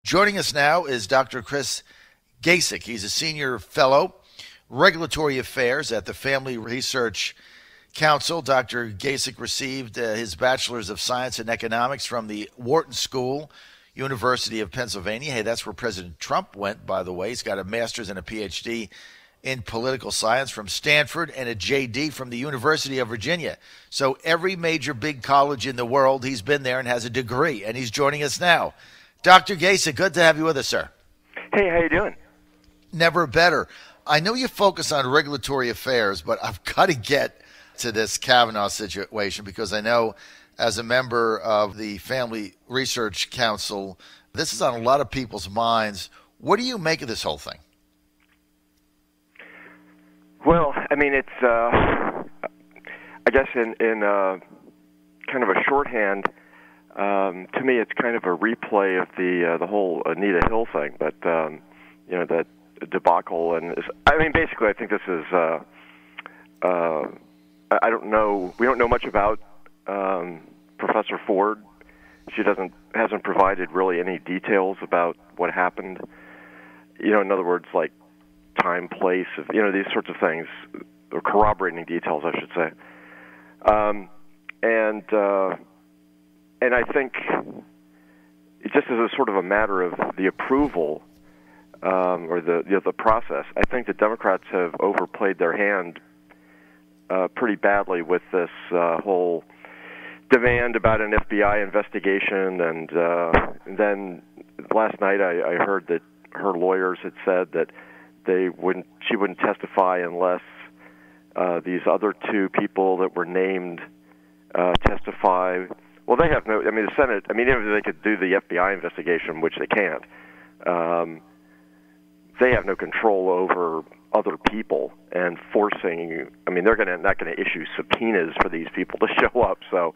Joining us now is Dr. Chris Gacek. He's a senior fellow, regulatory affairs at the Family Research Council. Dr. Gacek received his Bachelor's of Science in Economics from the Wharton School, University of Pennsylvania. Hey, that's where President Trump went, by the way. He's got a master's and a PhD in political science from Stanford and a JD from the University of Virginia. So every major big college in the world, he's been there and has a degree, and he's joining us now. Dr. Gacek, good to have you with us, sir. Hey, how you doing? Never better. I know you focus on regulatory affairs, but I've got to get to this Kavanaugh situation because I know as a member of the Family Research Council, this is on a lot of people's minds. What do you make of this whole thing? Well, I mean, it's, I guess in kind of a shorthand, to me, it's kind of a replay of the whole Anita Hill thing, but that debacle, and I mean, basically, I think this is. I don't know. We don't know much about Professor Ford. She hasn't provided really any details about what happened. In other words, like time, place, these sorts of things, or corroborating details, I should say. And I think it just is a sort of a matter of the approval or the process. I think the Democrats have overplayed their hand pretty badly with this whole demand about an FBI investigation, and then last night I heard that her lawyers had said that she wouldn't testify unless these other two people that were named testify. Well, they have no. I mean, the Senate. I mean, even if they could do the FBI investigation, which they can't, they have no control over other people and forcing. I mean, they're not going to issue subpoenas for these people to show up. So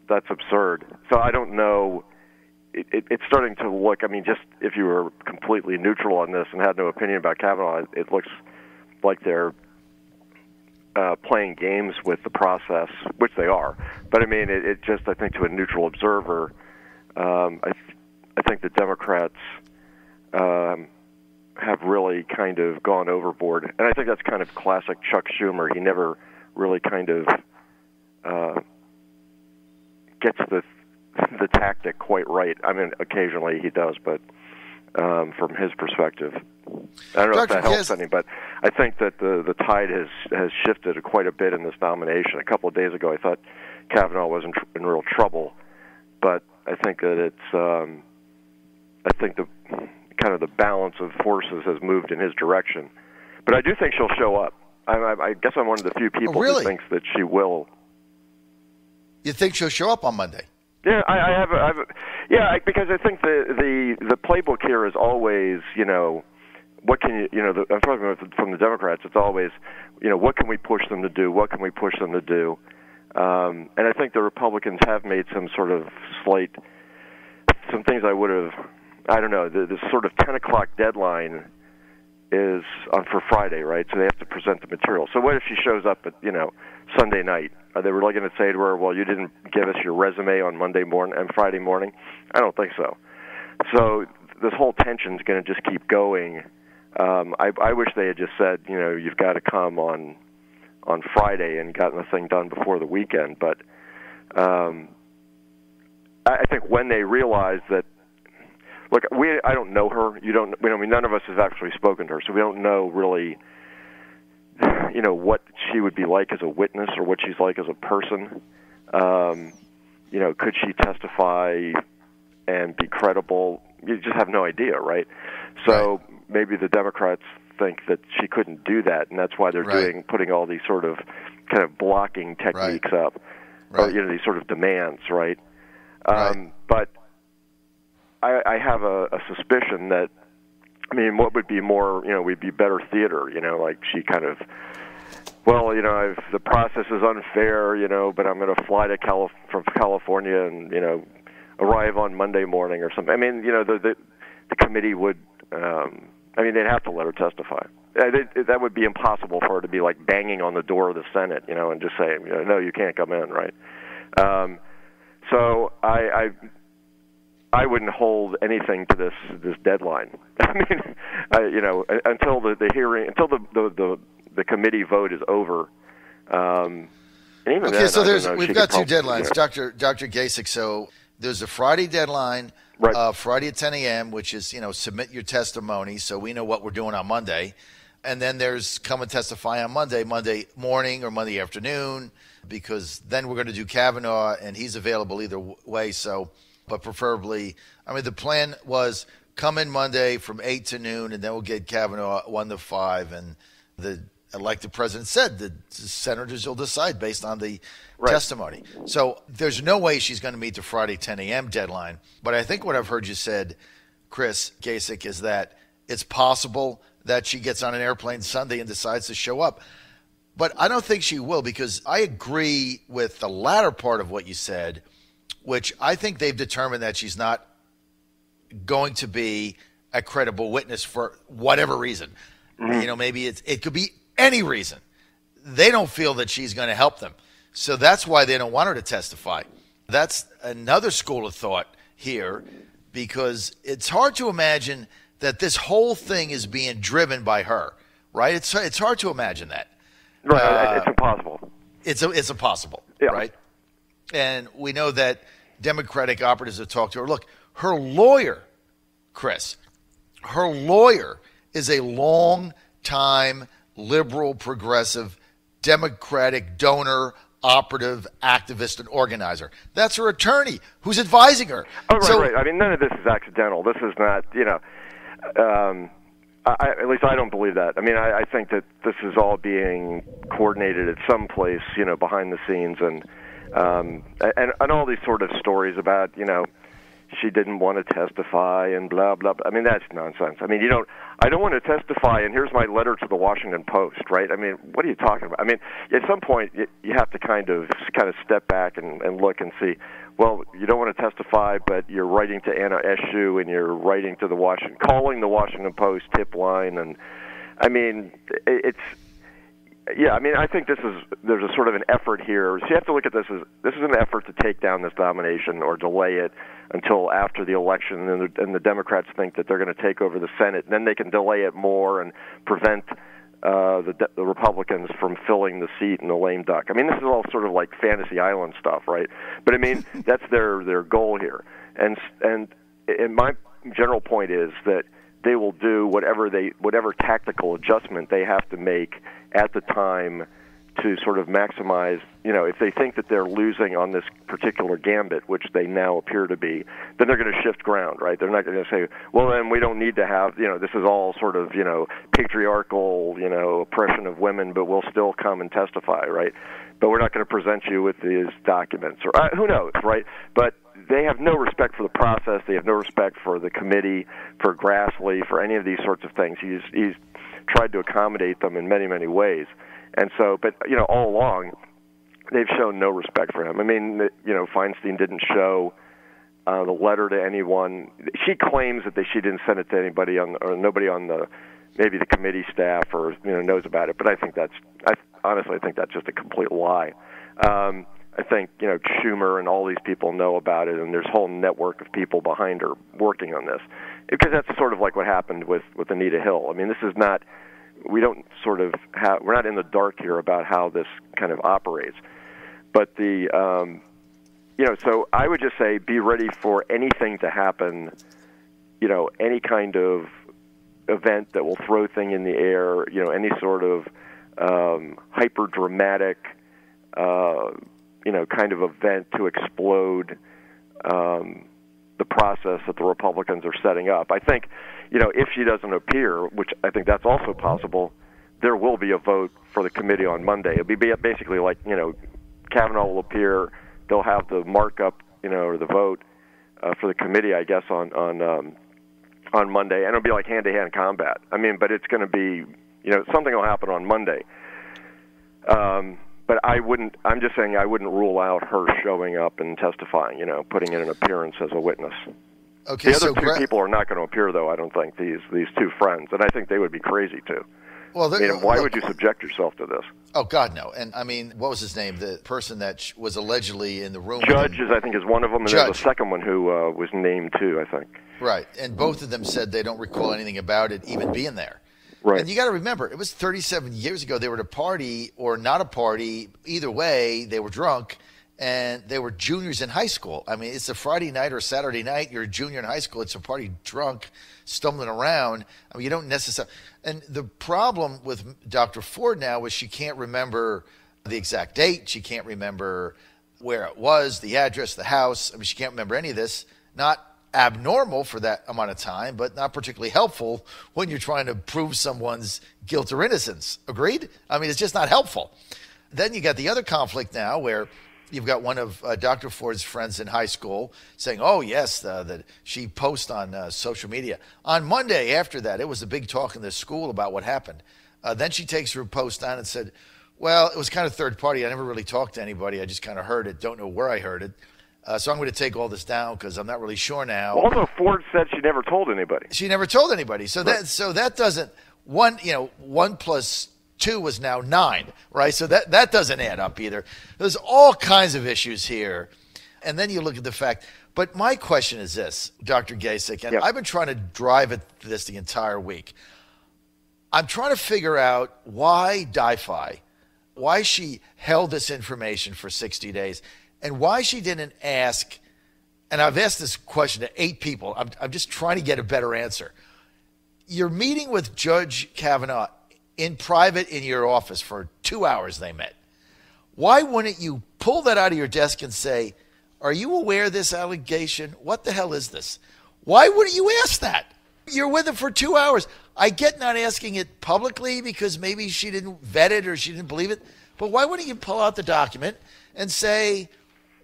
that's absurd. So I don't know. It's starting to look. I mean, just if you were completely neutral on this and had no opinion about Kavanaugh, it looks like they're playing games with the process, which they are. But I mean, it just, I think, to a neutral observer, I think the Democrats have really kind of gone overboard, and I think that's kind of classic Chuck Schumer. He never really kind of gets the tactic quite right. I mean, occasionally he does, but from his perspective, I don't know if that helps any, but I think that the tide has shifted quite a bit in this nomination. A couple of days ago, I thought Kavanaugh was in real trouble, but I think that it's the kind of the balance of forces has moved in his direction. But I do think she'll show up. I guess I'm one of the few people who thinks that she will. You think she'll show up on Monday? Yeah, I have because I think the playbook here is always, what can I'm talking about from the Democrats. It's always, what can we push them to do? What can we push them to do? And I think the Republicans have made some sort of some things I would have, I don't know, the sort of 10 o'clock deadline is for Friday, right? So they have to present the material. So what if she shows up at, Sunday night? Are they really going to say to her, well, you didn't give us your resume on Monday morning and Friday morning? I don't think so. So this whole tension's going to just keep going. I wish they had just said, you've got to come on Friday and gotten the thing done before the weekend. But I think when they realize that, look, I don't know her. None of us have actually spoken to her, so we don't know really, what she would be like as a witness or what she's like as a person. Could she testify and be credible? You just have no idea, right? So maybe the Democrats think that she couldn't do that, and that's why they're putting all these sort of kind of blocking techniques up, or these sort of demands, right? But I have a suspicion that, what would be more, we'd be better theater, like she kind of, the process is unfair, but I'm going to fly from California and, arrive on Monday morning or something. The committee would, they'd have to let her testify. That would be impossible for her to be like banging on the door of the Senate, and just saying, no, you can't come in, right? So I wouldn't hold anything to this deadline. I mean, until the hearing, until the committee vote is over. And even okay, then, so we've got two deadlines, Dr. Gacek. So there's a Friday deadline, right. Friday at 10 a.m., which is, submit your testimony so we know what we're doing on Monday. And then there's come and testify on Monday morning or Monday afternoon, because then we're going to do Kavanaugh, and he's available either way. So, but preferably, the plan was come in Monday from 8 to noon, and then we'll get Kavanaugh 1 to 5. And like the president said, the senators will decide based on the testimony. So there's no way she's going to meet the Friday 10 a.m. deadline. But I think what I've heard you said, Chris Gacek, is that it's possible that she gets on an airplane Sunday and decides to show up. But I don't think she will, because I agree with the latter part of what you said, which I think they've determined that she's not going to be a credible witness for whatever reason. Mm-hmm. Maybe it could be any reason. They don't feel that she's going to help them. So that's why they don't want her to testify. That's another school of thought here, because it's hard to imagine that this whole thing is being driven by her, right? It's hard to imagine that. Right, it's impossible. It's impossible, yeah. Right? And we know that Democratic operatives have talked to her. Look, her lawyer, Chris, is a long-time liberal, progressive, Democratic donor, operative, activist, and organizer. That's her attorney who's advising her. Oh, right. None of this is accidental. This is not, at least I don't believe that. I think that this is all being coordinated at some place, behind the scenes, and all these sort of stories about, she didn't want to testify and blah blah. That's nonsense. I don't want to testify, and here's my letter to the Washington Post, right? What are you talking about? At some point you have to kind of step back and look and see. Well, you don't want to testify, but you're writing to Anna Eshoo, and you're writing to calling the Washington Post tip line, and I think there's a sort of an effort here. So you have to look at this as an effort to take down this nomination or delay it until after the election, and the Democrats think that they're going to take over the Senate, and then they can delay it more and prevent the Republicans from filling the seat in the lame duck. This is all sort of like Fantasy Island stuff, right? But that's their goal here. And my general point is that they will do whatever tactical adjustment they have to make at the time to sort of maximize, if they think that they're losing on this particular gambit, which they now appear to be, then they're going to shift ground, right? They're not going to say, well, then we don't need to have, this is all sort of, patriarchal, oppression of women, but we'll still come and testify, right? But we're not going to present you with these documents, or who knows, right? But they have no respect for the process. They have no respect for the committee, for Grassley, for any of these sorts of things. He's tried to accommodate them in many, many ways. And so, but, all along, they've shown no respect for him. Feinstein didn't show the letter to anyone. She claims that she didn't send it to anybody or nobody on maybe the committee staff or, knows about it. But I honestly think that's just a complete lie. I think, Schumer and all these people know about it, and there's a whole network of people behind her working on this. Because that's sort of like what happened with Anita Hill. This is not, we're not in the dark here about how this kind of operates. But so I would just say be ready for anything to happen, any kind of event that will throw things in the air, any sort of hyper-dramatic, kind of event to explode the process that the Republicans are setting up. I think, if she doesn't appear, which I think that's also possible, there will be a vote for the committee on Monday. It'll be basically like, Kavanaugh will appear, they'll have the markup, or the vote for the committee, I guess, on Monday, and it'll be like hand-to-hand combat. But it's going to be, something will happen on Monday. But I'm just saying I wouldn't rule out her showing up and testifying, putting in an appearance as a witness. Okay, the other two people are not going to appear, though, I don't think, these two friends, and I think they would be crazy, too. Well, I mean, why would you subject yourself to this? Oh, God, no. And, I mean, what was his name? The person that was allegedly in the room. Judge, I think, is one of them. And there's a second one who was named, too, I think. Right. And both of them said they don't recall anything about it even being there. Right. And you got to remember, it was 37 years ago. They were at a party or not a party. Either way, they were drunk, and they were juniors in high school. I mean, it's a Friday night or Saturday night. You're a junior in high school. It's a party drunk, stumbling around. I mean, you don't necessarily. And the problem with Dr. Ford now is she can't remember the exact date. She can't remember where it was, the address, the house. I mean, she can't remember any of this. Not abnormal for that amount of time, but not particularly helpful when you're trying to prove someone's guilt or innocence. Agreed? I mean, it's just not helpful. Then you got the other conflict now where you've got one of Dr. Ford's friends in high school saying, oh, yes, that she posts on social media. On Monday after that, it was a big talk in the school about what happened. Then she takes her post on and said, well, it was kind of third party. I never really talked to anybody. I just kind of heard it. Don't know where I heard it. So I'm going to take all this down because I'm not really sure now. Well, although Ford said she never told anybody. She never told anybody. So right. that doesn't, 1 plus 2 was now 9, right? So that doesn't add up either. There's all kinds of issues here. And then you look at the fact. But my question is this, Dr. Gacek, and I've been trying to drive at this the entire week. I'm trying to figure out why DiFi, why she held this information for 60 days, and why she didn't ask, and I've asked this question to 8 people. I'm just trying to get a better answer. You're meeting with Judge Kavanaugh in private in your office for 2 hours they met. Why wouldn't you pull that out of your desk and say, are you aware of this allegation? What the hell is this? Why wouldn't you ask that? You're with him for 2 hours. I get not asking it publicly because maybe she didn't vet it or she didn't believe it. But why wouldn't you pull out the document and say,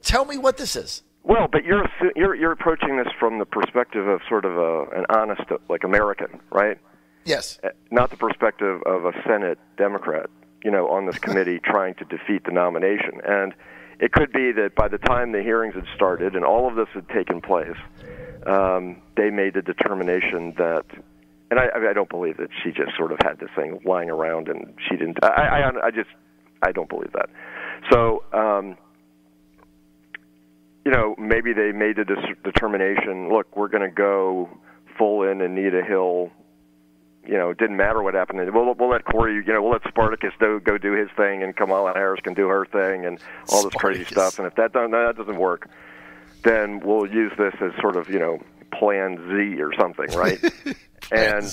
tell me what this is? Well, but you're approaching this from the perspective of sort of an honest, like, American, right? Yes. Not the perspective of a Senate Democrat, on this committee trying to defeat the nomination. And it could be that by the time the hearings had started and all of this had taken place, they made the determination that, and I don't believe that she just sort of had this thing lying around and she didn't. I don't believe that. So, maybe they made the determination, look, we're going to go full in Anita Hill. It didn't matter what happened. We'll let Corey, we'll let Spartacus go do his thing, and Kamala Harris can do her thing, and all this crazy stuff. And if that doesn't work, then we'll use this as sort of, Plan Z or something, right? And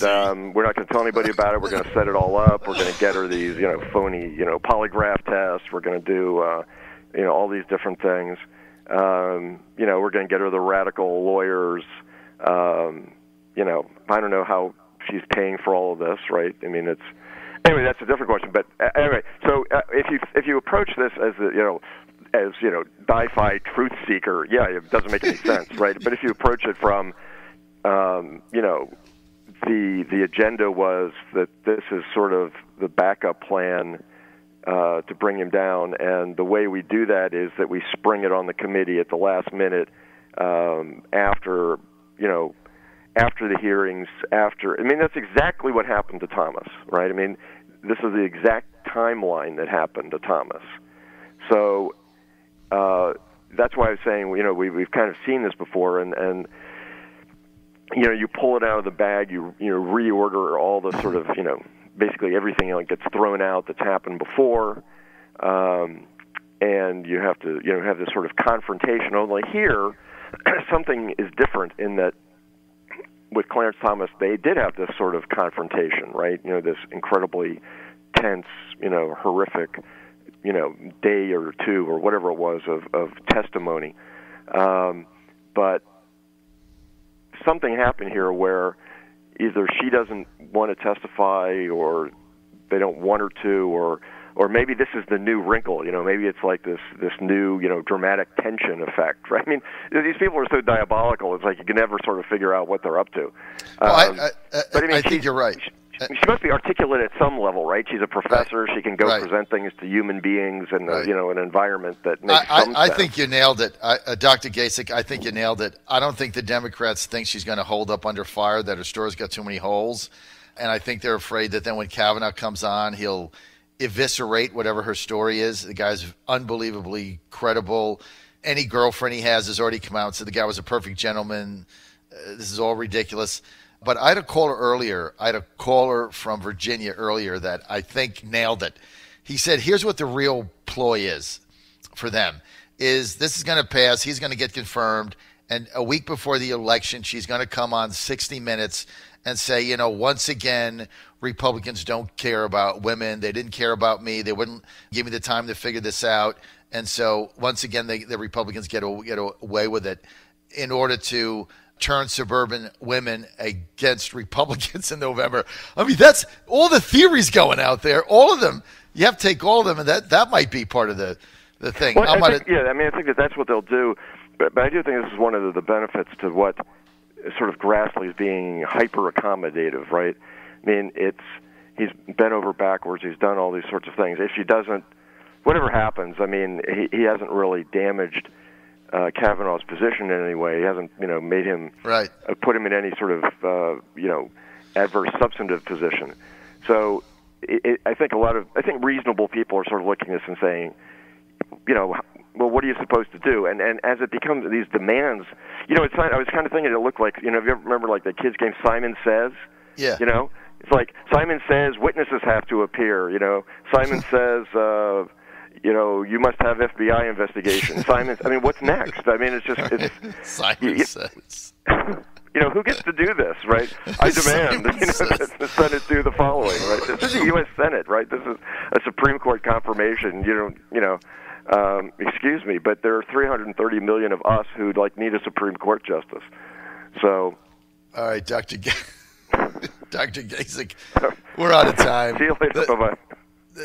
we're not going to tell anybody about it. We're going to set it all up. We're going to get her these, phony, polygraph tests. We're going to do, all these different things. We're going to get her the radical lawyers. I don't know how she's paying for all of this, right? I mean, anyway, that's a different question. But anyway, so if you approach this as DiFi truth seeker, it doesn't make any sense, right? But if you approach it from, the agenda was that this is sort of the backup plan to bring him down, and the way we do that is that we spring it on the committee at the last minute after the hearings. That's exactly what happened to Thomas, right? I mean, this is the exact timeline that happened to Thomas. So that's why I was saying, we've kind of seen this before, and you pull it out of the bag, you reorder all the sort of, basically everything gets thrown out that's happened before, and you have to, have this sort of confrontation. Only here, something is different in that with Clarence Thomas, they did have this sort of confrontation, right? This incredibly tense, horrific, day or two or whatever it was of testimony. But something happened here where either she doesn't want to testify or they don't want her to, or maybe this is the new wrinkle, maybe it's like this new, dramatic tension effect, right? I mean, these people are so diabolical, it's like you can never sort of figure out what they're up to. Well, I think you're right. She must be articulate at some level, right? She's a professor. Right. She can go present things to human beings and, an environment that makes some sense. I think you nailed it. Dr. Gacek, I think you nailed it. I don't think the Democrats think she's going to hold up under fire, that her story's got too many holes. And I think they're afraid that then when Kavanaugh comes on, he'll eviscerate whatever her story is. The guy's unbelievably credible. Any girlfriend he has already come out and said the guy was a perfect gentleman. This is all ridiculous. But I had a caller earlier. I had a caller from Virginia earlier that I think nailed it. He said, here's what the real ploy is for them, is this is going to pass. He's going to get confirmed. And a week before the election, she's going to come on 60 Minutes and say, once again, Republicans don't care about women. They didn't care about me. They wouldn't give me the time to figure this out. And so once again, the Republicans get away with it in order to turn suburban women against Republicans in November. I mean, that's all the theories going out there, all of them. You have to take all of them, and that might be part of the thing. Well, I think that's what they'll do. But I do think this is one of the benefits to what sort of Grassley's being hyper-accommodative, right? I mean, he's bent over backwards. He's done all these sorts of things. If she doesn't, whatever happens, I mean, he hasn't really damaged Kavanaugh's position in any way. He hasn't, made him put him in any sort of, adverse substantive position. So I think reasonable people are sort of looking at this and saying, well, what are you supposed to do? And as it becomes these demands, it's not, I was kind of thinking it looked like, if you ever remember like the kids' game Simon Says? Yeah. It's like Simon Says witnesses have to appear, Simon Says, you must have FBI investigation. Simon, I mean, what's next? I mean, it's Simon Says. Who gets to do this, right? I demand that the Senate do the following, right? This is the U.S. Senate, right? This is a Supreme Court confirmation. Excuse me, but there are 330 million of us who need a Supreme Court justice. So, all right, Dr. Gacek, we're out of time. See you later. Bye-bye.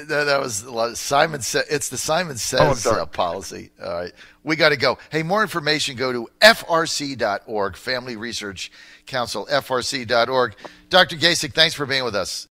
That was a lot of Simon Says. It's the Simon Says policy. All right. We got to go. Hey, more information, go to frc.org, Family Research Council, frc.org. Dr. Gacek, thanks for being with us.